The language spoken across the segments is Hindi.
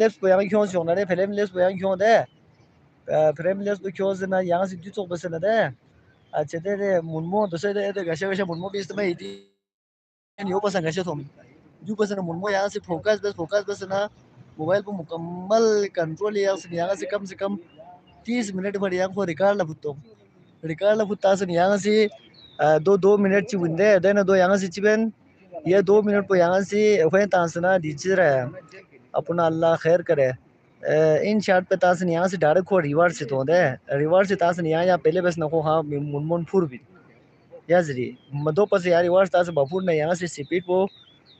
left yang kyong chong na de film left yang kyong de film left kyong na yang si ju chok bas na de a che de munmo do se de ga she munmo bis me di yo pasan ga she thom ju pasan munmo yang si focus bas ना मोबाइल पर मुकम्मल कंट्रोल यहाँ से कम 30 मिनट पर यहाँ को रिकॉर्ड लफुत्ता से यहाँ से दो मिनट ची विंदे देना दो यहाँ से चिबन ये 2 मिनट पर यहाँ से वही तांसना दीजिए रहे अपना अल्लाह खैर करे इन शॉट पे तासन यहाँ से डायरेक्ट को रिवर्स से तो दे रिवर्स से तासन यहाँ पहले बस नको हाँ मुन फुर भी याजरी मदो पर से यार रिवर्स तासन बफुर ने यहाँ से स्पीड वो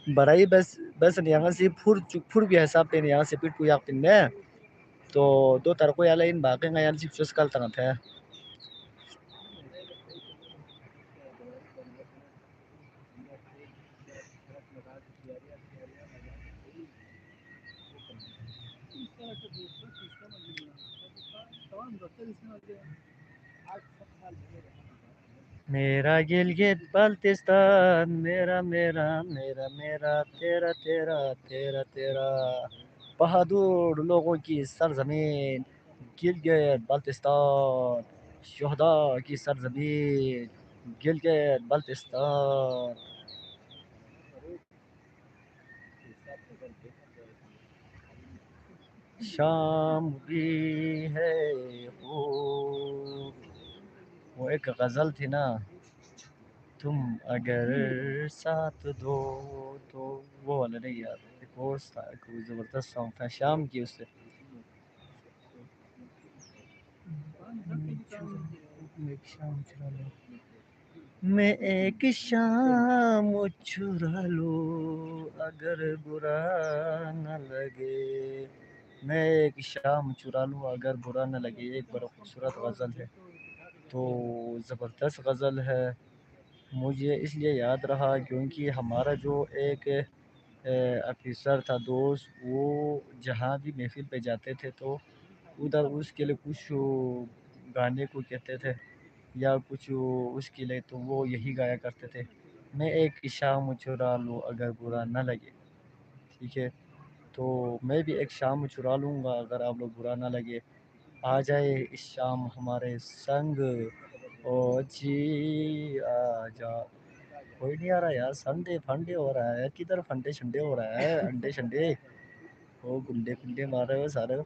बढ़ाई बस यहाँ से फुर भी हिसाब पे यहाँ से स्पीड को याक पिन्ने तो दो तरको याला इन बाकी यहाँ से फिक्स कल तंग थे मेरा गिलगित बाल्टिस्तान मेरा मेरा मेरा मेरा तेरा तेरा तेरा तेरा बहादुर लोगों की सरजमीन गिलगित बाल्टिस्तान शहदा की सरजमीन गिलगित बाल्टिस्तान शाम भी है वो एक गज़ल थी ना तुम अगर साथ दो तो वो वाला नहीं यार एक और था कोई ज़बरदस्त सॉन्ग था शाम की उससे मैं एक शाम चुरा लूं अगर बुरा न लगे मैं एक शाम चुरा लूं अगर बुरा न लगे एक बड़ा खूबसूरत गज़ल है तो ज़बरदस्त गज़ल है मुझे इसलिए याद रहा क्योंकि हमारा जो एक ऑफिसर था दोस्त वो जहाँ भी महफिल पे जाते थे तो उधर उसके लिए कुछ गाने को कहते थे या कुछ उसके लिए तो वो यही गाया करते थे मैं एक शाम चुरा लूँ अगर बुरा ना लगे ठीक है तो मैं भी एक शाम चुरा लूँगा अगर आप लोग बुरा ना लगे आ जाए इस शाम हमारे संग ओ जी आ जा कोई नहीं आ रहा यार संडे फंडे हो रहा है किधर फंडे शंडे हो रहा है अंडे शंडे वो गुंडे कुंडे मार रहे हो सारे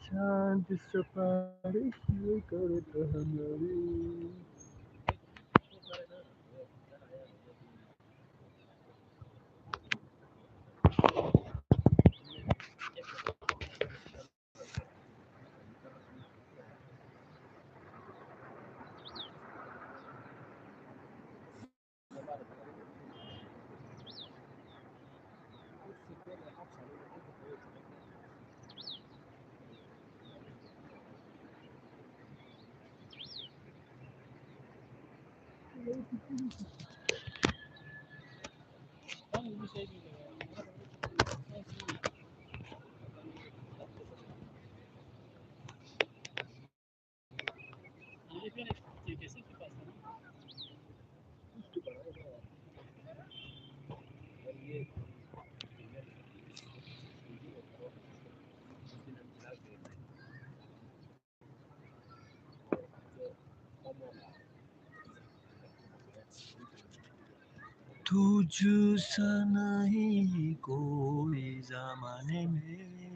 चांद सफारी करता हमारी तुझ सा नहीं कोई ज़माने में